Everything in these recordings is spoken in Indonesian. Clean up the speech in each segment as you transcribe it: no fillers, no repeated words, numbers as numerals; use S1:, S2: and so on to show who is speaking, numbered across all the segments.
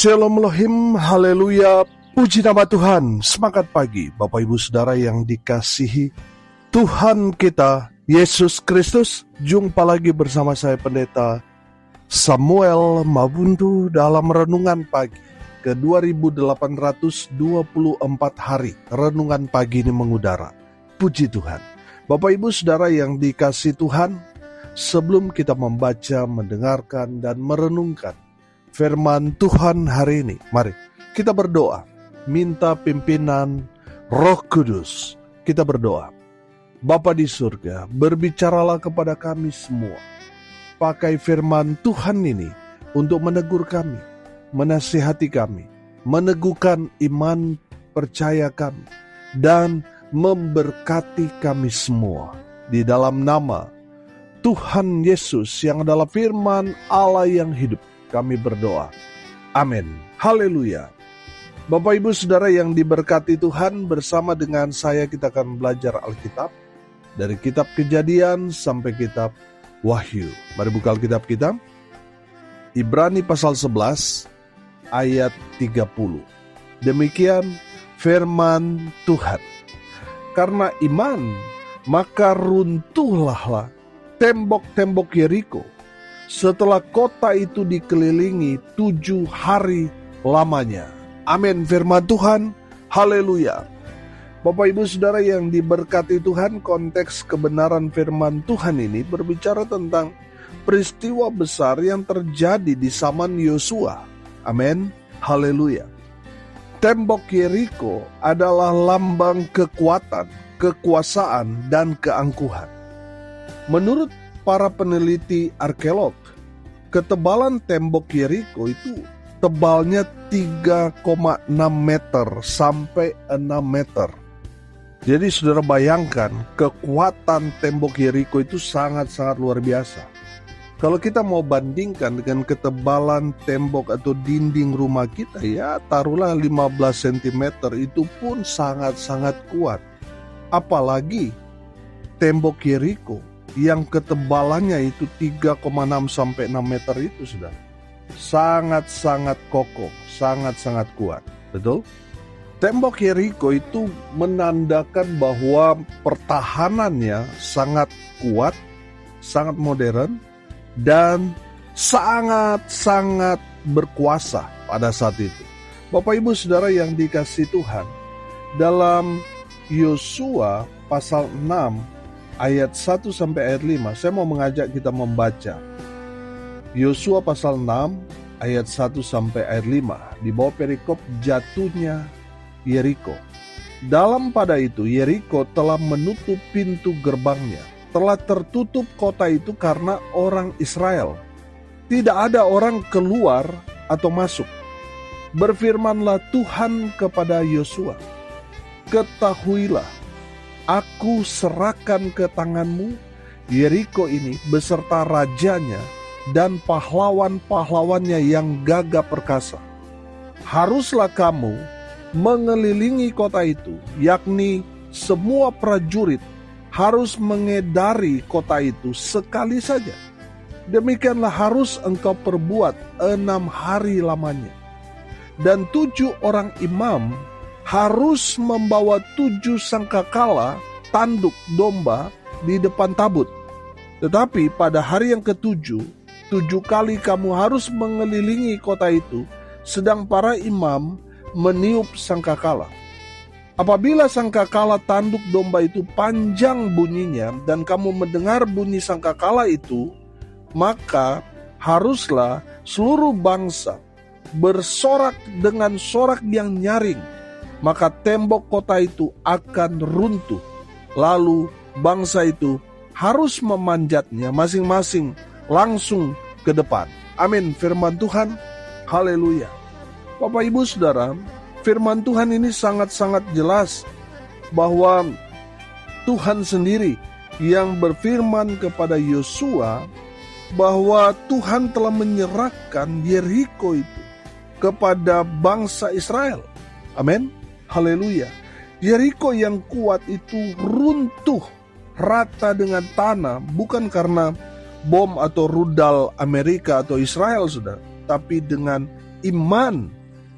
S1: Shalom Elohim, haleluya, puji nama Tuhan. Semangat pagi Bapak Ibu Saudara yang dikasihi Tuhan kita Yesus Kristus. Jumpa lagi bersama saya Pendeta Samuel Mabuntu dalam Renungan Pagi ke 2824 hari. Renungan pagi ini mengudara. Puji Tuhan. Bapak Ibu Saudara yang dikasihi Tuhan, sebelum kita membaca, mendengarkan, dan merenungkan firman Tuhan hari ini, mari kita berdoa, minta pimpinan Roh Kudus. Kita berdoa. Bapa di surga, berbicaralah kepada kami semua. Pakai firman Tuhan ini untuk menegur kami, menasihati kami, meneguhkan iman percaya kami, dan memberkati kami semua. Di dalam nama Tuhan Yesus yang adalah firman Allah yang hidup, kami berdoa. Amin. Haleluya. Bapak Ibu Saudara yang diberkati Tuhan, bersama dengan saya kita akan belajar Alkitab dari kitab Kejadian sampai kitab Wahyu. Mari buka Alkitab kita. Ibrani pasal 11 ayat 30. Demikian firman Tuhan. Karena iman, maka runtuhlah tembok-tembok Yeriko setelah kota itu dikelilingi 7 hari lamanya. Amin, firman Tuhan. Haleluya. Bapak Ibu Saudara yang diberkati Tuhan, konteks kebenaran firman Tuhan ini berbicara tentang peristiwa besar yang terjadi di zaman Yosua. Amin. Haleluya. Tembok Yeriko adalah lambang kekuatan, kekuasaan, dan keangkuhan. Menurut para peneliti arkeolog, ketebalan tembok Yeriko itu tebalnya 3,6 meter sampai 6 meter. Jadi saudara bayangkan, kekuatan tembok Yeriko itu sangat-sangat luar biasa. Kalau kita mau bandingkan dengan ketebalan tembok atau dinding rumah kita, ya taruhlah 15 cm, itu pun sangat-sangat kuat. Apalagi tembok Yeriko yang ketebalannya itu 3,6 sampai 6 meter itu sudah sangat-sangat kokoh, sangat-sangat kuat. Betul? Tembok Yeriko itu menandakan bahwa pertahanannya sangat kuat, sangat modern, dan sangat-sangat berkuasa pada saat itu. Bapak Ibu Saudara yang dikasihi Tuhan, dalam Yosua pasal 6 ayat 1 sampai ayat 5, saya mau mengajak kita membaca Yosua pasal 6 ayat 1 sampai ayat 5 di bawah perikop jatuhnya Yeriko. Dalam pada itu Yeriko telah menutup pintu gerbangnya, telah tertutup kota itu karena orang Israel. Tidak ada orang keluar atau masuk. Berfirmanlah Tuhan kepada Yosua, ketahuilah, aku serahkan ke tanganmu Yeriko ini beserta rajanya dan pahlawan-pahlawannya yang gagah perkasa. Haruslah kamu mengelilingi kota itu, yakni semua prajurit harus mengedari kota itu sekali saja. Demikianlah harus engkau perbuat 6 hari lamanya. Dan 7 orang imam harus membawa 7 sangkakala tanduk domba di depan tabut. Tetapi pada hari yang ke-7, 7 kali kamu harus mengelilingi kota itu, sedang para imam meniup sangkakala. Apabila sangkakala tanduk domba itu panjang bunyinya dan kamu mendengar bunyi sangkakala itu, maka haruslah seluruh bangsa bersorak dengan sorak yang nyaring. Maka tembok kota itu akan runtuh. Lalu bangsa itu harus memanjatnya masing-masing langsung ke depan. Amin, firman Tuhan. Haleluya. Bapak Ibu Saudara, firman Tuhan ini sangat-sangat jelas bahwa Tuhan sendiri yang berfirman kepada Yosua bahwa Tuhan telah menyerahkan Yeriko itu kepada bangsa Israel. Amin. Haleluya. Yeriko yang kuat itu runtuh rata dengan tanah, bukan karena bom atau rudal Amerika atau Israel, saudara, tapi dengan iman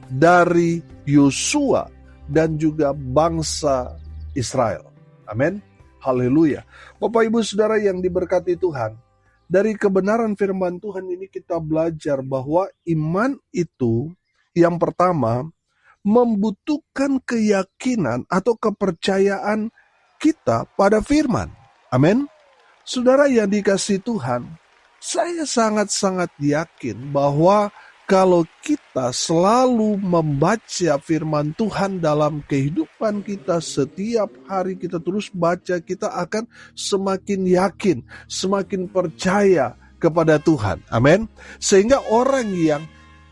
S1: dari Yosua dan juga bangsa Israel. Amin. Haleluya. Bapak Ibu Saudara yang diberkati Tuhan, dari kebenaran firman Tuhan ini kita belajar bahwa iman itu yang pertama membutuhkan keyakinan atau kepercayaan kita pada firman. Amin. Saudara yang dikasihi Tuhan, saya sangat-sangat yakin bahwa kalau kita selalu membaca firman Tuhan dalam kehidupan kita, setiap hari kita terus baca, kita akan semakin yakin, semakin percaya kepada Tuhan. Amin. Sehingga orang yang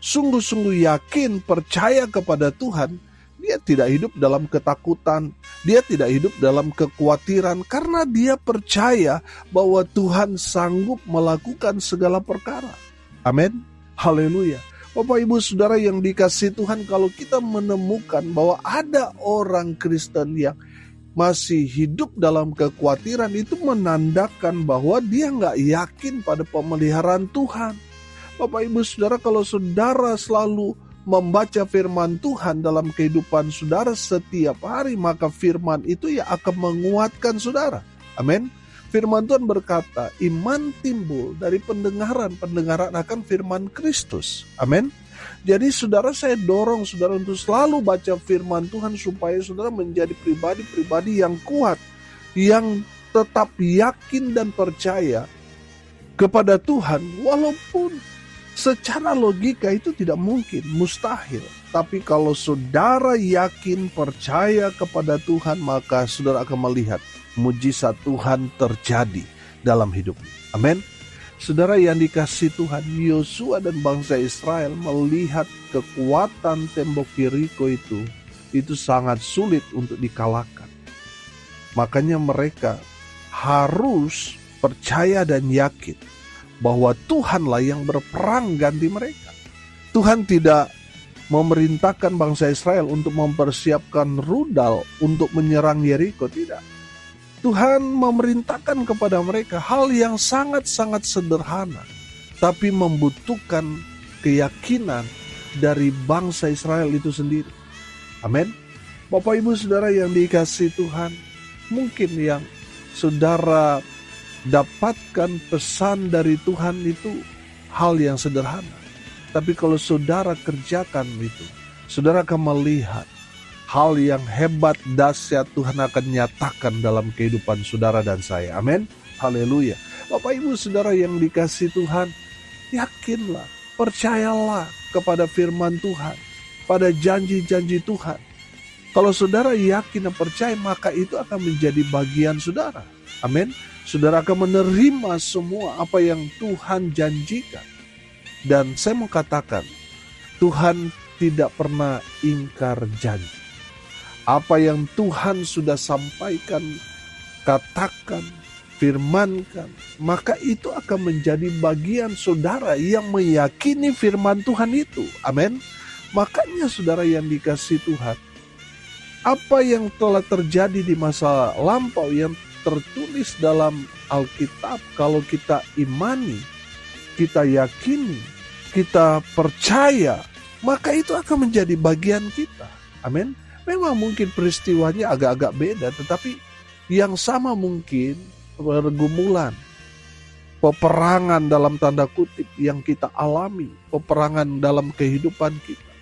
S1: sungguh-sungguh yakin, percaya kepada Tuhan, dia tidak hidup dalam ketakutan, dia tidak hidup dalam kekhawatiran, karena dia percaya bahwa Tuhan sanggup melakukan segala perkara. Amin. Haleluya. Bapak Ibu Saudara yang dikasihi Tuhan, kalau kita menemukan bahwa ada orang Kristen yang masih hidup dalam kekhawatiran, itu menandakan bahwa dia nggak yakin pada pemeliharaan Tuhan. Bapak Ibu Saudara, kalau saudara selalu membaca firman Tuhan dalam kehidupan saudara setiap hari, maka firman itu ya akan menguatkan saudara. Amin. Firman Tuhan berkata, iman timbul dari pendengaran akan firman Kristus. Amin. Jadi saudara, saya dorong saudara untuk selalu baca firman Tuhan supaya saudara menjadi pribadi-pribadi yang kuat, yang tetap yakin dan percaya kepada Tuhan, walaupun secara logika itu tidak mungkin, mustahil. Tapi kalau saudara yakin, percaya kepada Tuhan, maka saudara akan melihat mujizat Tuhan terjadi dalam hidupmu. Amin. Saudara yang dikasihi Tuhan, Yosua dan bangsa Israel melihat kekuatan tembok Yeriko itu sangat sulit untuk dikalahkan. Makanya mereka harus percaya dan yakin bahwa Tuhanlah yang berperang ganti mereka. Tuhan tidak memerintahkan bangsa Israel untuk mempersiapkan rudal untuk menyerang Yeriko, tidak. Tuhan memerintahkan kepada mereka hal yang sangat-sangat sederhana, tapi membutuhkan keyakinan dari bangsa Israel itu sendiri. Amin. Bapak Ibu Saudara yang dikasihi Tuhan, mungkin yang saudara dapatkan pesan dari Tuhan itu hal yang sederhana. Tapi kalau saudara kerjakan itu, saudara akan melihat hal yang hebat, dahsyat Tuhan akan nyatakan dalam kehidupan saudara dan saya. Amin. Haleluya. Bapak Ibu Saudara yang dikasihi Tuhan, yakinlah, percayalah kepada firman Tuhan, pada janji-janji Tuhan. Kalau saudara yakin dan percaya, maka itu akan menjadi bagian saudara. Amin. Saudara akan menerima semua apa yang Tuhan janjikan. Dan saya mau katakan, Tuhan tidak pernah ingkar janji. Apa yang Tuhan sudah sampaikan, katakan, firmankan, maka itu akan menjadi bagian saudara yang meyakini firman Tuhan itu. Amin. Makanya saudara yang dikasihi Tuhan, apa yang telah terjadi di masa lampau yang tertulis dalam Alkitab, kalau kita imani, kita yakini, kita percaya, maka itu akan menjadi bagian kita. Amin. Memang mungkin peristiwanya agak-agak beda, tetapi yang sama mungkin pergumulan, peperangan dalam tanda kutip yang kita alami, peperangan dalam kehidupan kita.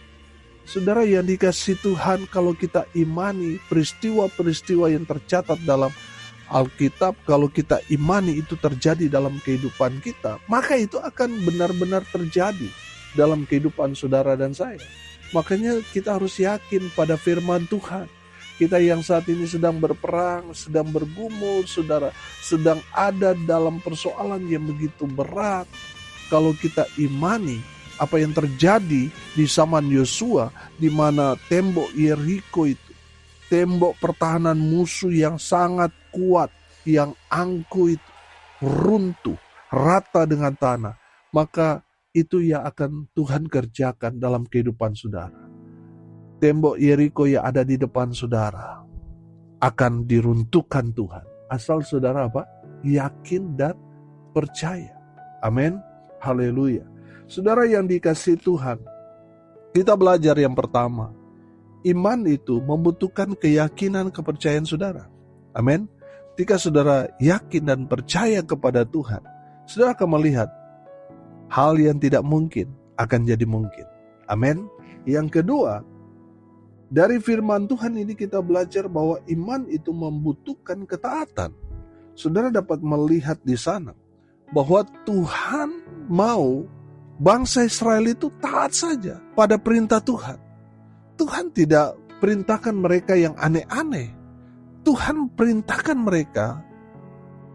S1: Saudara yang dikasihi Tuhan, kalau kita imani peristiwa-peristiwa yang tercatat dalam Alkitab, kalau kita imani itu terjadi dalam kehidupan kita, maka itu akan benar-benar terjadi dalam kehidupan saudara dan saya. Makanya kita harus yakin pada firman Tuhan. Kita yang saat ini sedang berperang, sedang bergumul, saudara, sedang ada dalam persoalan yang begitu berat. Kalau kita imani apa yang terjadi di zaman Yosua, di mana tembok Yeriko itu, tembok pertahanan musuh yang sangat kuat, yang angkuh itu, runtuh, rata dengan tanah, maka itu yang akan Tuhan kerjakan dalam kehidupan saudara. Tembok Yeriko yang ada di depan saudara akan diruntuhkan Tuhan. Asal saudara apa? Yakin dan percaya. Amin. Haleluya. Saudara yang dikasihi Tuhan, Kita belajar yang pertama, iman itu membutuhkan keyakinan, kepercayaan saudara. Amin. Ketika saudara yakin dan percaya kepada Tuhan, saudara akan melihat hal yang tidak mungkin akan jadi mungkin. Amin. Yang kedua, dari firman Tuhan ini kita belajar bahwa iman itu membutuhkan ketaatan. Saudara dapat melihat di sana bahwa Tuhan mau bangsa Israel itu taat saja pada perintah Tuhan. Tuhan tidak perintahkan mereka yang aneh-aneh. Tuhan perintahkan mereka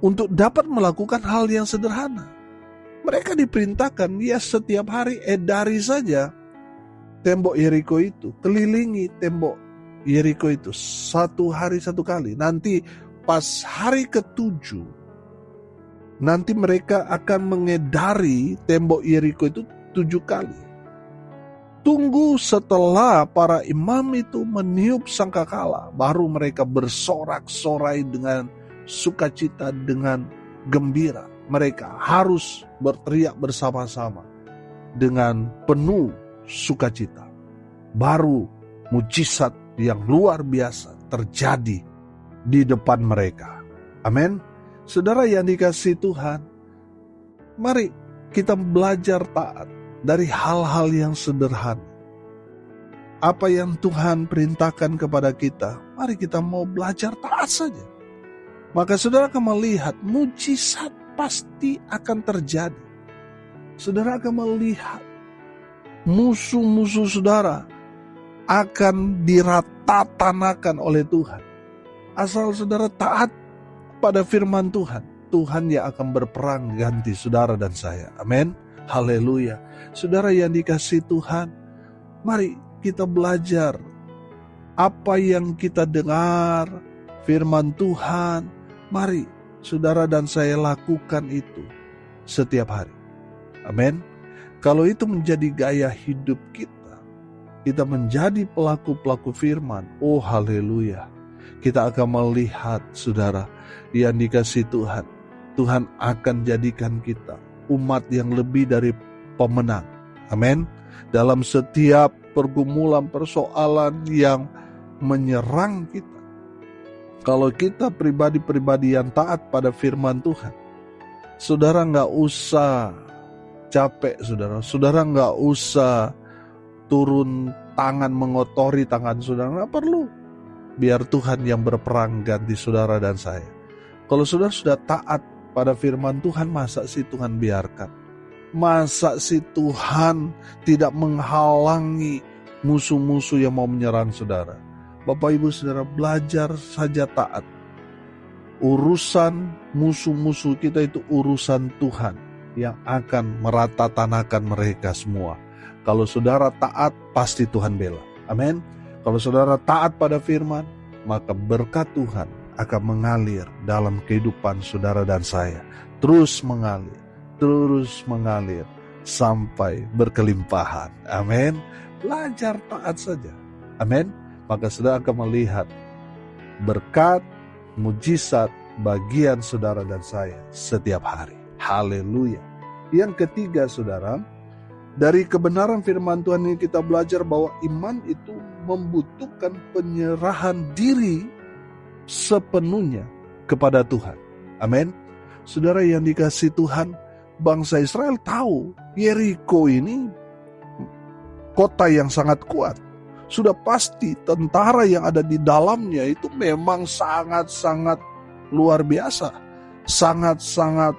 S1: untuk dapat melakukan hal yang sederhana. Mereka diperintahkan setiap hari edari saja tembok Yeriko itu, kelilingi tembok Yeriko itu 1 hari 1 kali. Nanti pas hari ke-7, nanti mereka akan mengedari tembok Yeriko itu 7 kali. Tunggu setelah para imam itu meniup sangkakala, baru mereka bersorak-sorai dengan sukacita, dengan gembira. Mereka harus berteriak bersama-sama dengan penuh sukacita. Baru mujizat yang luar biasa terjadi di depan mereka. Amin. Saudara yang dikasihi Tuhan, mari kita belajar taat dari hal-hal yang sederhana. Apa yang Tuhan perintahkan kepada kita, mari kita mau belajar taat saja. Maka saudara akan melihat mujizat pasti akan terjadi. Saudara akan melihat musuh-musuh saudara akan diratanakan oleh Tuhan. Asal saudara taat pada firman Tuhan, Tuhan yang akan berperang ganti saudara dan saya. Amin. Haleluya. Saudara yang dikasihi Tuhan, mari kita belajar apa yang kita dengar firman Tuhan. Mari saudara dan saya lakukan itu setiap hari. Amin. Kalau itu menjadi gaya hidup kita menjadi pelaku-pelaku firman. Oh haleluya. Kita akan melihat saudara yang dikasihi Tuhan. Tuhan akan jadikan kita umat yang lebih dari pemenang. Amin. Dalam setiap pergumulan, persoalan yang menyerang kita, kalau kita pribadi-pribadi yang taat pada firman Tuhan, saudara gak usah capek, saudara gak usah turun tangan mengotori tangan saudara, gak perlu. Biar Tuhan yang berperang ganti saudara dan saya. Kalau saudara sudah taat pada firman Tuhan, masa sih Tuhan biarkan? Masa sih Tuhan tidak menghalangi musuh-musuh yang mau menyerang saudara? Bapak Ibu Saudara, belajar saja taat. Urusan musuh-musuh kita itu urusan Tuhan yang akan meratatanakan mereka semua. Kalau saudara taat, pasti Tuhan bela. Amin. Kalau saudara taat pada firman, maka berkat Tuhan akan mengalir dalam kehidupan saudara dan saya. Terus mengalir sampai berkelimpahan. Amin. Belajar taat saja. Amin. Maka saudara akan melihat berkat, mujizat bagian saudara dan saya setiap hari. Haleluya. Yang ketiga saudara, dari kebenaran firman Tuhan ini kita belajar bahwa iman itu membutuhkan penyerahan diri sepenuhnya kepada Tuhan. Amin. Saudara yang dikasihi Tuhan, bangsa Israel tahu Yeriko ini kota yang sangat kuat. Sudah pasti tentara yang ada di dalamnya itu memang sangat-sangat luar biasa. Sangat-sangat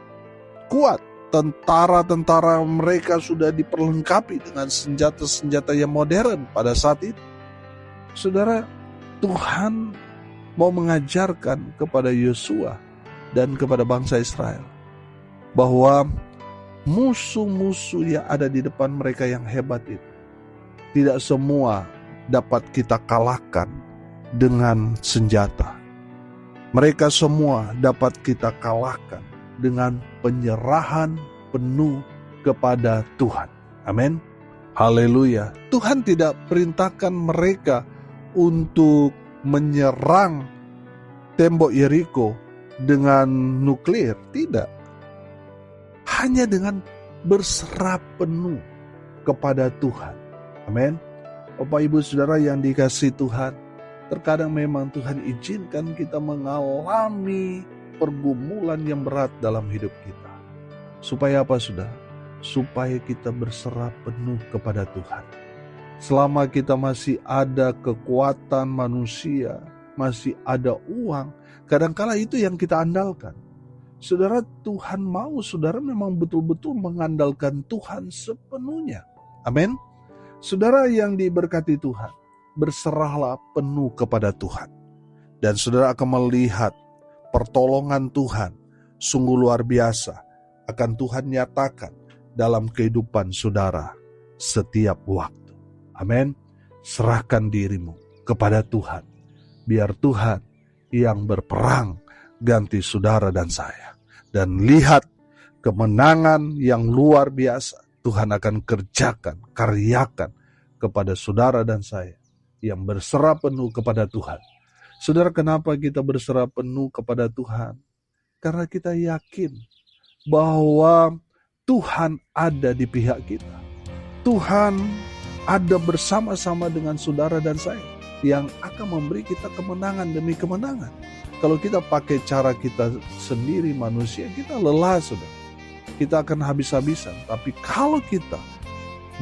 S1: kuat. Tentara-tentara mereka sudah diperlengkapi dengan senjata-senjata yang modern pada saat itu. Saudara, Tuhan mau mengajarkan kepada Yosua dan kepada bangsa Israel bahwa musuh-musuh yang ada di depan mereka yang hebat itu tidak semua dapat kita kalahkan dengan senjata. Mereka semua dapat kita kalahkan dengan penyerahan penuh kepada Tuhan. Amin. Haleluya. Tuhan tidak perintahkan mereka untuk menyerang tembok Yeriko dengan nuklir. Tidak. Hanya dengan berserah penuh kepada Tuhan. Amin. Bapak Ibu Saudara yang dikasihi Tuhan, terkadang memang Tuhan izinkan kita mengalami pergumulan yang berat dalam hidup kita. Supaya apa, Saudara? Supaya kita berserah penuh kepada Tuhan. Selama kita masih ada kekuatan manusia, masih ada uang, kadangkala itu yang kita andalkan. Saudara, Tuhan mau saudara memang betul-betul mengandalkan Tuhan sepenuhnya. Amin. Saudara yang diberkati Tuhan, berserahlah penuh kepada Tuhan. Dan saudara akan melihat pertolongan Tuhan sungguh luar biasa akan Tuhan nyatakan dalam kehidupan saudara setiap waktu. Amin. Serahkan dirimu kepada Tuhan. Biar Tuhan yang berperang ganti saudara dan saya. Dan lihat kemenangan yang luar biasa Tuhan akan kerjakan, karyakan kepada saudara dan saya yang berserah penuh kepada Tuhan. Saudara, kenapa kita berserah penuh kepada Tuhan? Karena kita yakin bahwa Tuhan ada di pihak kita. Tuhan ada bersama-sama dengan saudara dan saya yang akan memberi kita kemenangan demi kemenangan. Kalau kita pakai cara kita sendiri manusia, kita lelah, saudara. Kita akan habis-habisan. Tapi kalau kita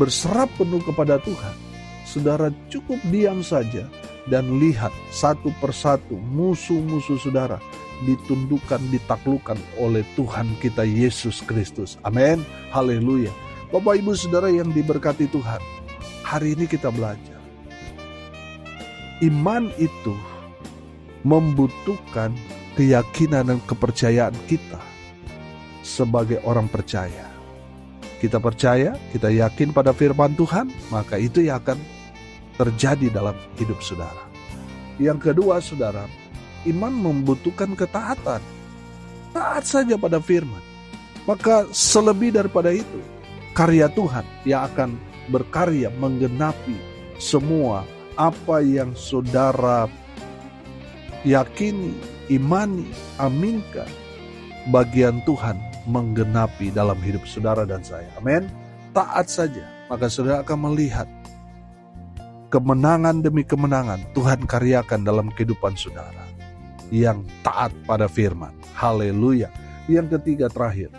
S1: berserah penuh kepada Tuhan, saudara cukup diam saja dan lihat satu persatu musuh-musuh saudara ditundukkan, ditaklukkan oleh Tuhan kita Yesus Kristus. Amin. Haleluya. Bapak Ibu Saudara yang diberkati Tuhan, hari ini kita belajar. Iman itu membutuhkan keyakinan dan kepercayaan kita sebagai orang percaya. Kita percaya, kita yakin pada firman Tuhan, maka itu yang akan terjadi dalam hidup saudara. Yang kedua, saudara, iman membutuhkan ketaatan. Taat saja pada firman. Maka selebih daripada itu, karya Tuhan yang akan berkarya menggenapi semua apa yang saudara yakini, imani, aminkan. Bagian Tuhan menggenapi dalam hidup saudara dan saya. Amin. Taat saja, maka saudara akan melihat kemenangan demi kemenangan Tuhan karyakan dalam kehidupan saudara yang taat pada firman. Haleluya. Yang ketiga, terakhir,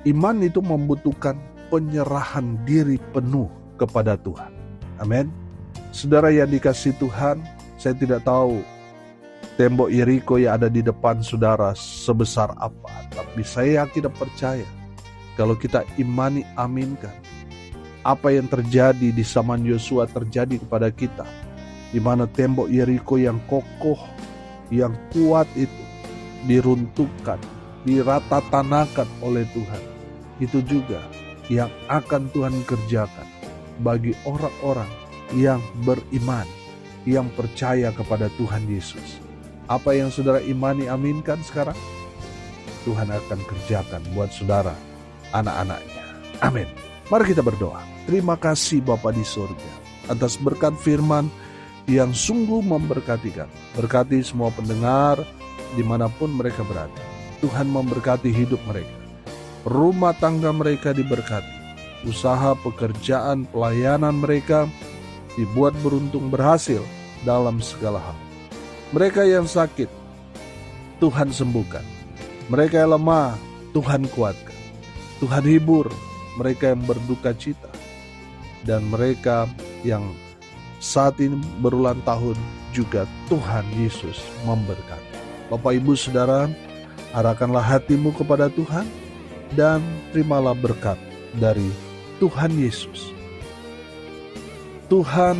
S1: iman itu membutuhkan penyerahan diri penuh kepada Tuhan. Amin. Saudara yang dikasihi Tuhan, saya tidak tahu tembok Yeriko yang ada di depan saudara sebesar apa, tapi saya yakin dan percaya kalau kita imani, aminkan apa yang terjadi di zaman Yosua terjadi kepada kita, di mana tembok Yeriko yang kokoh, yang kuat itu diruntuhkan, diratatanakan oleh Tuhan. Itu juga yang akan Tuhan kerjakan bagi orang-orang yang beriman, yang percaya kepada Tuhan Yesus. Apa yang saudara imani, aminkan sekarang, Tuhan akan kerjakan buat saudara, anak-anaknya. Amin. Mari kita berdoa. Terima kasih Bapa di surga atas berkat firman yang sungguh memberkati kami. Berkati semua pendengar dimanapun mereka berada. Tuhan memberkati hidup mereka. Rumah tangga mereka diberkati. Usaha, pekerjaan, pelayanan mereka dibuat beruntung, berhasil dalam segala hal. Mereka yang sakit, Tuhan sembuhkan. Mereka yang lemah, Tuhan kuatkan. Tuhan hibur mereka yang berduka cita. Dan mereka yang saat ini berulang tahun juga Tuhan Yesus memberkati. Bapak Ibu Saudara, arahkanlah hatimu kepada Tuhan dan terimalah berkat dari Tuhan Yesus. Tuhan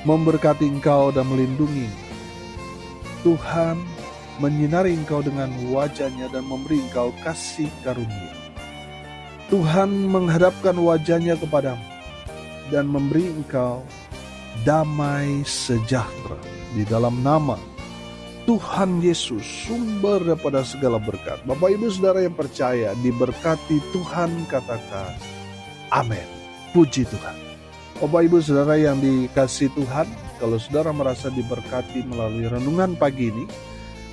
S1: memberkati engkau dan melindungi engkau. Tuhan menyinari engkau dengan wajah-Nya dan memberi engkau kasih karunia. Tuhan menghadapkan wajah-Nya kepadamu dan memberi engkau damai sejahtera. Di dalam nama Tuhan Yesus, sumber daripada segala berkat. Bapak Ibu Saudara yang percaya, diberkati Tuhan, katakan amin. Puji Tuhan. Bapak Ibu Saudara yang dikasihi Tuhan, kalau saudara merasa diberkati melalui renungan pagi ini,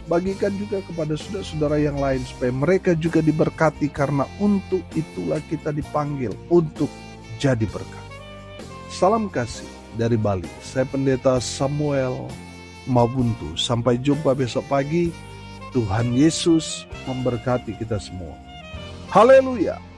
S1: bagikan juga kepada saudara-saudara yang lain supaya mereka juga diberkati, karena untuk itulah kita dipanggil untuk jadi berkat. Salam kasih dari Bali. Saya Pendeta Samuel Mabuntu. Sampai jumpa besok pagi. Tuhan Yesus memberkati kita semua. Haleluya.